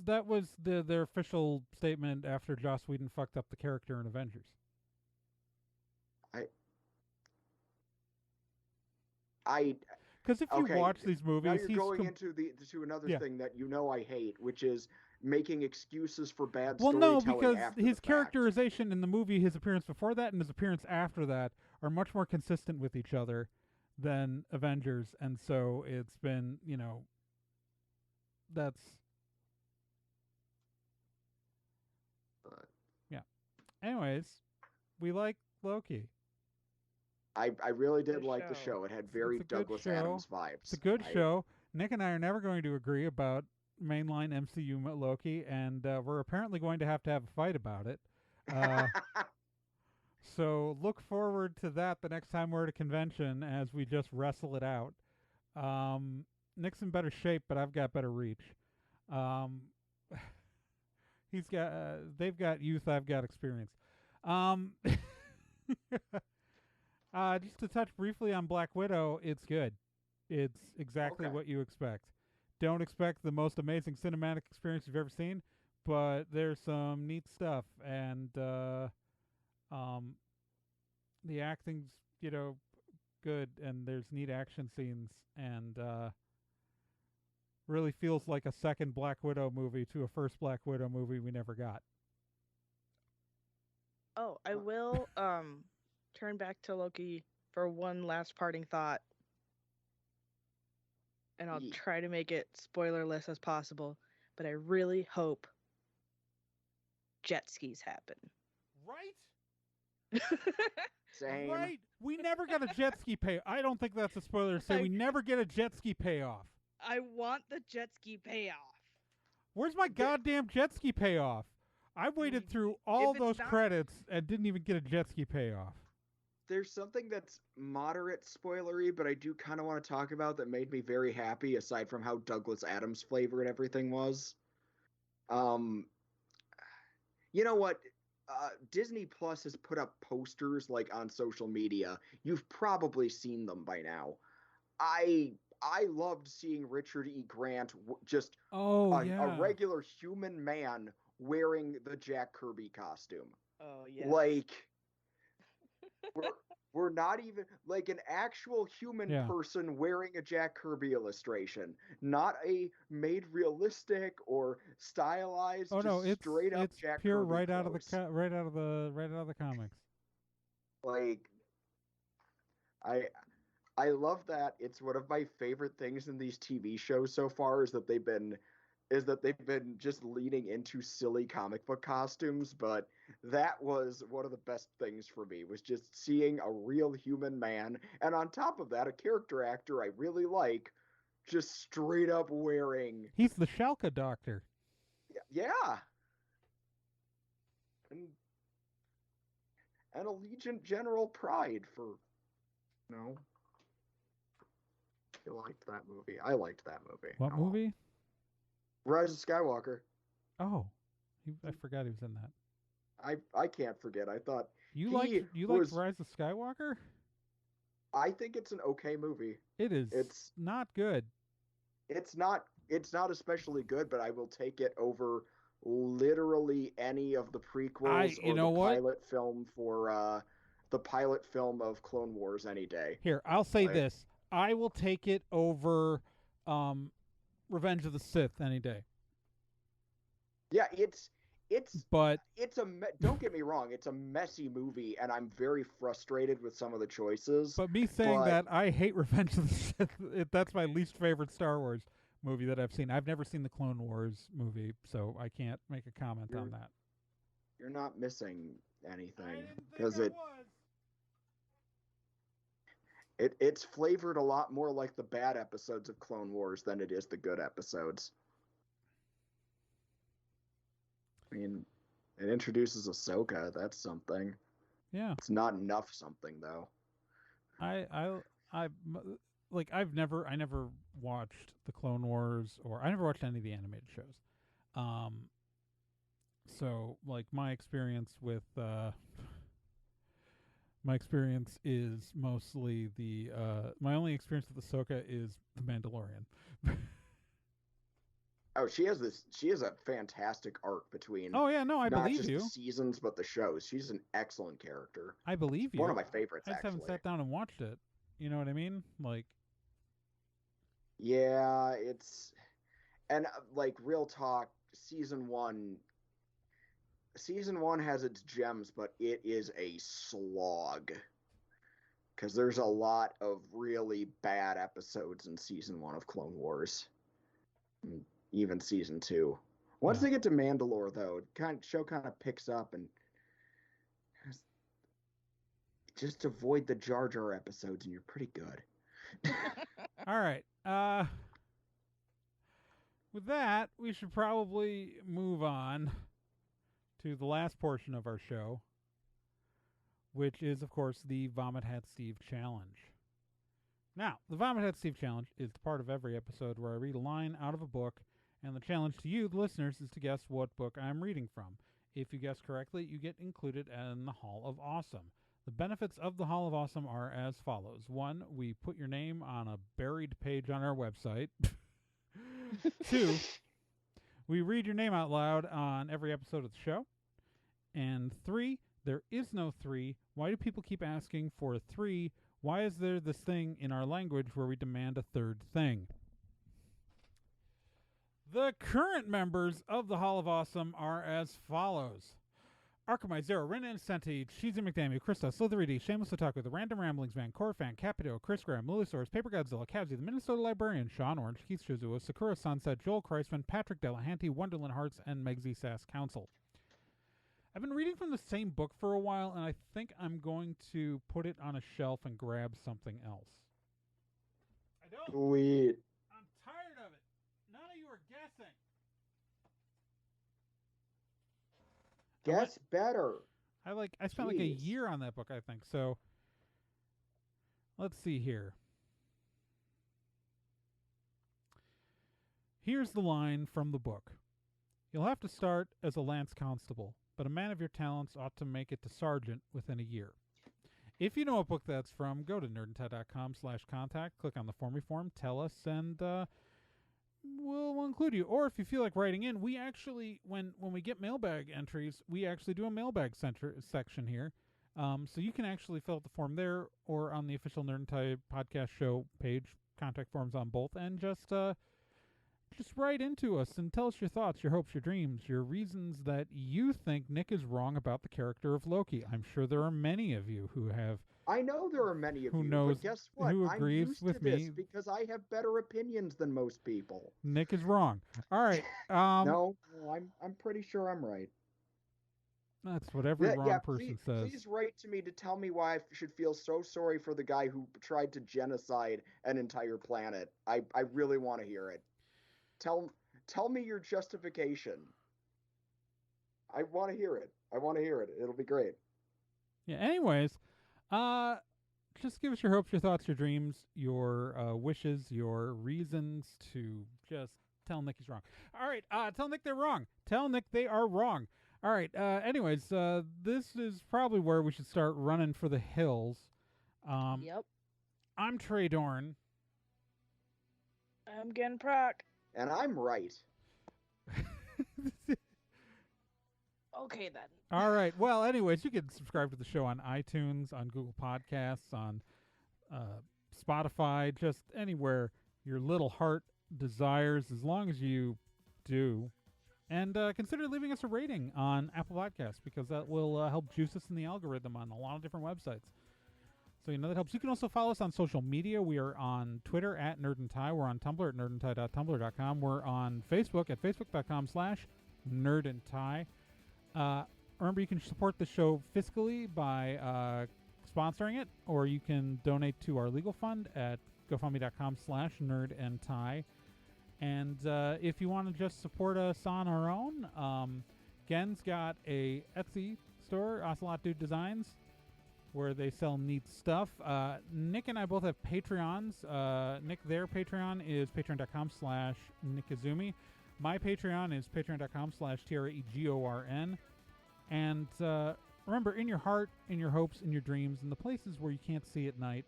That was their official statement after Joss Whedon fucked up the character in Avengers. Because if you watch these movies, now you're going into another thing that I hate, which is making excuses for bad storytelling. Well, no, because his fact. Characterization in the movie, his appearance before that and his appearance after that are much more consistent with each other than Avengers, and so it's been, that's yeah. Anyways, we like Loki. I really did like the show. It had very Douglas Adams vibes. It's a good show. Nick and I are never going to agree about mainline MCU Loki, and we're apparently going to have a fight about it. So look forward to that the next time we're at a convention as we just wrestle it out. Nick's in better shape, but I've got better reach. They've got youth, I've got experience. Just to touch briefly on Black Widow, it's good. It's exactly what you expect. Don't expect the most amazing cinematic experience you've ever seen, but there's some neat stuff, and the acting's, good, and there's neat action scenes, and really feels like a second Black Widow movie to a first Black Widow movie we never got. Oh, I will turn back to Loki for one last parting thought. And I'll try to make it spoilerless as possible, but I really hope jet skis happen. Right? Same. Right? We never got a jet ski pay. I don't think that's a spoiler to say we never get a jet ski payoff. I want the jet ski payoff. Where's my goddamn jet ski payoff? I waited through all those credits and didn't even get a jet ski payoff. There's something that's moderate spoilery, but I do kind of want to talk about that made me very happy, aside from how Douglas Adams flavored everything was. You know what? Disney Plus has put up posters like on social media. You've probably seen them by now. I loved seeing Richard E. Grant a regular human man wearing the Jack Kirby costume. Oh yeah. Like we're not even like an actual human person wearing a Jack Kirby illustration, not a made realistic or stylized. Oh no, it's straight up Jack pure Kirby right clothes. out of the comics. Like I love that. It's one of my favorite things in these TV shows so far is that they've been just leaning into silly comic book costumes, but that was one of the best things for me, was just seeing a real human man, and on top of that, a character actor I really like, just straight up wearing... He's the Schalke doctor. Yeah. And Allegiant General Pride for... No. You liked that movie. I liked that movie. What movie? Rise of Skywalker. Oh, I forgot he was in that. I can't forget. I thought you liked Rise of Skywalker. I think it's an okay movie. It is. It's not good. It's not especially good, but I will take it over literally any of the prequels you or know the what? pilot film for the pilot film of Clone Wars any day. Here, I'll say Like, this. I will take it over Revenge of the Sith any day. yeah, But don't get me wrong, it's a messy movie, and I'm very frustrated with some of the choices. me saying but- that, I hate Revenge of the Sith. That's my least favorite Star Wars movie that I've seen. I've never seen the Clone Wars movie, so I can't make a comment on that. You're not missing anything I didn't because think I was. it's flavored a lot more like the bad episodes of Clone Wars than it is the good episodes. I mean, it introduces Ahsoka. That's something. Yeah. It's not enough something though. I never watched the Clone Wars, or I never watched any of the animated shows. So like my experience is mostly my only experience with Ahsoka is The Mandalorian. Oh, she has a fantastic arc between Oh yeah, no, I not believe just you. the seasons but the shows. She's an excellent character. I believe you. One of my favorites, I just actually. haven't sat down and watched it. You know what I mean? Like, Yeah, and like real talk, season one has its gems, but it is a slog. Because there's a lot of really bad episodes in season 1 of Clone Wars. And even season 2. Once they get to Mandalore, though, show kind of picks up, and just avoid the Jar Jar episodes and you're pretty good. all right. With that, we should probably move on to the last portion of our show, which is, of course, the Vomit Hat Steve Challenge. Now, the Vomit Hat Steve Challenge is the part of every episode where I read a line out of a book, and the challenge to you, the listeners, is to guess what book I'm reading from. If you guess correctly, you get included in the Hall of Awesome. The benefits of the Hall of Awesome are as follows. 1, we put your name on a buried page on our website. 2, we read your name out loud on every episode of the show. And 3, there is no 3. Why do people keep asking for a 3? Why is there this thing in our language where we demand a third thing? The current members of the Hall of Awesome are as follows. Arkamai, Zero, Ren Incenti, Shizu McDaniel, Krista, Slithery, Shameless Otaku, The Random Ramblings Man, Corfan, Capito, Chris Graham, Lilisaurus, Paper Godzilla, Cavsy, The Minnesota Librarian, Sean Orange, Keith Shizuo, Sakura Sunset, Joel Kreisman, Patrick Delahanty, Wonderland Hearts, and Megsy Sass Council. I've been reading from the same book for a while, and I think I'm going to put it on a shelf and grab something else. I don't. Sweet. I'm tired of it. None of you are guessing. Guess better. I spent like a Jeez. year on that book, I think. So let's see here. Here's the line from the book. You'll have to start as a lance constable, but a man of your talents ought to make it to sergeant within a year. If you know what book that's from, go to nerdandtie.com/contact, click on the Form Me form, tell us, and we'll include you. Or if you feel like writing in, we actually, when we get mailbag entries, we actually do a mailbag section here. So you can actually fill out the form there or on the official Nerd and Tie podcast show page, contact forms on both, and just write into us and tell us your thoughts, your hopes, your dreams, your reasons that you think Nick is wrong about the character of Loki. I'm sure there are many of you who have. I know there are many of Who you, knows- but guess what? who I'm agrees used with to this me. because I have better opinions than most people. Nick is wrong. All right. No, I'm pretty sure I'm right. That's what every wrong person says. Please write to me to tell me why I should feel so sorry for the guy who tried to genocide an entire planet. I really want to hear it. Tell me your justification. I want to hear it. It'll be great. Yeah. Anyways, just give us your hopes, your thoughts, your dreams, your wishes, your reasons to just tell Nick he's wrong. All right. Tell Nick they're wrong. Tell Nick they are wrong. All right. Anyways, this is probably where we should start running for the hills. Yep. I'm Trey Dorn. I'm getting proc. And I'm right. Okay then. All right. Well, anyways, you can subscribe to the show on iTunes, on Google Podcasts, on Spotify, just anywhere your little heart desires, as long as you do. And consider leaving us a rating on Apple Podcasts, because that will help juice us in the algorithm on a lot of different websites. So that helps. You can also follow us on social media. We are on Twitter at Nerd and Tie. We're on Tumblr at nerdandtie.tumblr.com. We're on Facebook at facebook.com/nerdandtie. Remember, you can support the show fiscally by sponsoring it, or you can donate to our legal fund at gofundme.com/nerdandtie. And if you want to just support us on our own, Gen's got a Etsy store, Ocelot Dude Designs, where they sell neat stuff. Nick and I both have Patreons. Nick, their Patreon is patreon.com/nickizumi. My Patreon is patreon.com/TRAEGORN. And remember, in your heart, in your hopes, in your dreams, in the places where you can't see at night,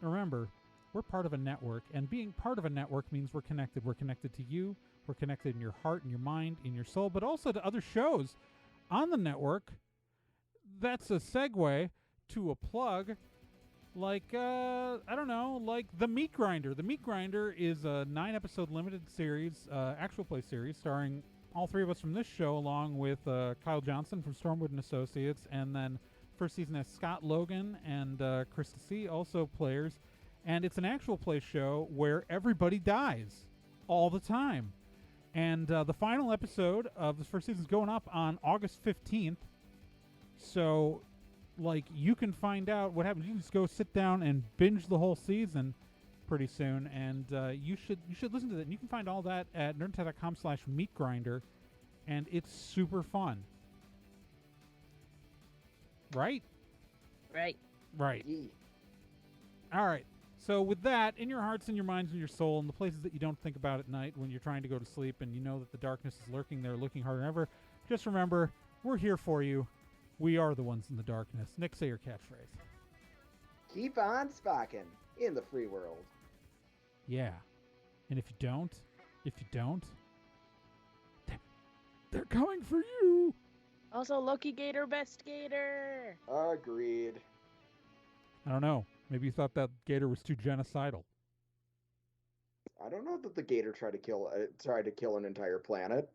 remember, we're part of a network. And being part of a network means we're connected. We're connected to you. We're connected in your heart, in your mind, in your soul, but also to other shows on the network. That's a segue to a plug, like, I don't know, like The Meat Grinder. The Meat Grinder is a 9-episode limited series, actual play series, starring all three of us from this show, along with Kyle Johnson from Stormwood and Associates, and then first season has Scott Logan and Krista C., also players. And it's an actual play show where everybody dies all the time. And the final episode of the first season is going up on August 15th. So, like, you can find out what happens. You can just go sit down and binge the whole season pretty soon, and you should listen to that. And you can find all that at nerdandtie.com/meatgrinder, and it's super fun. Right? Right. Right. Yeah. All right. So with that, in your hearts and your minds and your soul, and the places that you don't think about at night when you're trying to go to sleep and you know that the darkness is lurking there, looking harder than ever, just remember, we're here for you. We are the ones in the darkness. Nick, say your catchphrase. Keep on sparking in the free world. Yeah. And if you don't, they're coming for you. Also, Loki Gator, best Gator. Agreed. I don't know. Maybe you thought that gator was too genocidal. I don't know that the gator tried to kill an entire planet.